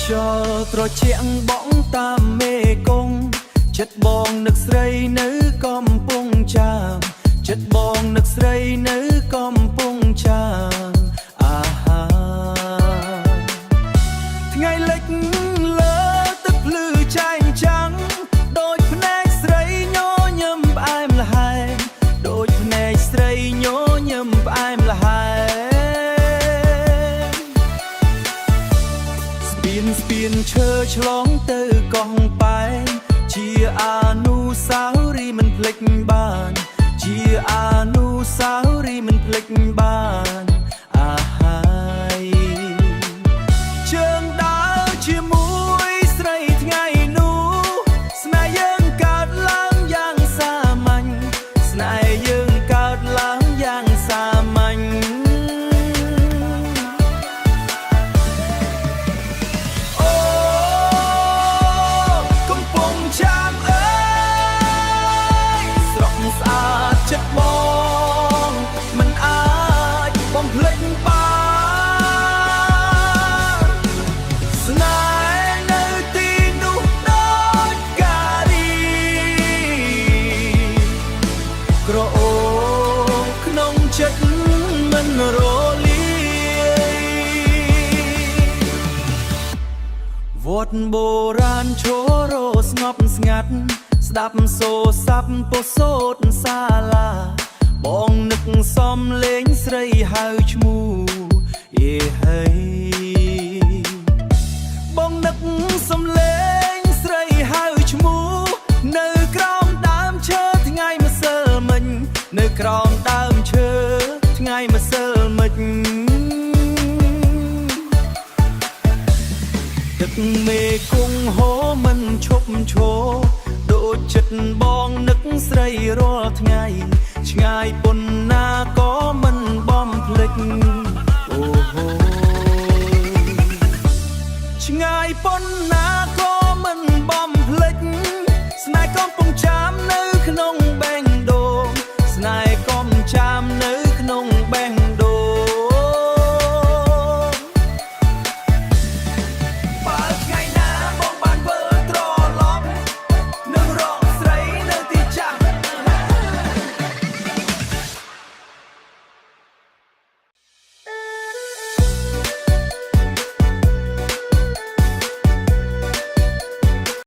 ត្រជាក់បងតាមមេគង្គចិត្តបងនឹកស្រីនៅកំពង់ចាមចិត្តបងនឹកស្រីនៅកំពង់ចាមអាហាថ្ងៃលិចលើទឹកភ្លឺចែងចាំងដូចភ្នែកស្រីញញឹមផ្អែមល្ហែមដូចភ្នែកស្រីញញឹមផ្អែមល្ហែមស្ពានឈើឆ្លងទៅកោះប៉ែនជាអនុស្សាវរីយ៍មិនភ្លេចបានជាអនុស្សាវរីយ៍មិនភ្លេចបានអាហើយជើងដើរជាមួយស្រីថ្ងៃនោះស្នេហ៍យើងកើតឡើងយ៉ាងសាមញ្ញស្នេហ៍យើងកើតឡើងយ៉ាងសាមញ្ញចិត្តបងមិនអាចបំភ្លេចបានស្នេហ៍នៅទីនោះដូចការីក្រអូបក្នុងចិត្តមិនរលាយវត្តបុរាណឈរស្ងប់ស្ងាត់ស្ដាប់សូរស័ព្ទពោសូតសាលាបងនឹកសំលេងស្រីហៅឈ្មោះអេហេបងនឹកសំលេងស្រីហៅឈ្មោះនៅក្រោមដើមឈើថ្ងៃម្សិលមិញនៅក្រោមដើមឈើថ្ងៃម្សិលមិញទឹកមេគង្គហូរមិនឈប់ឈរដូចចិត្តបងនឹកស្រីរាល់ថ្ងៃឆ្ងាយប៉ុណ្ណាក៏មិនបំភ្លេចអូហូឆ្ងាយប៉ុណ្ណាក៏មិនបំភ្លេចស្នេហ៍កំពុងចាំនៅ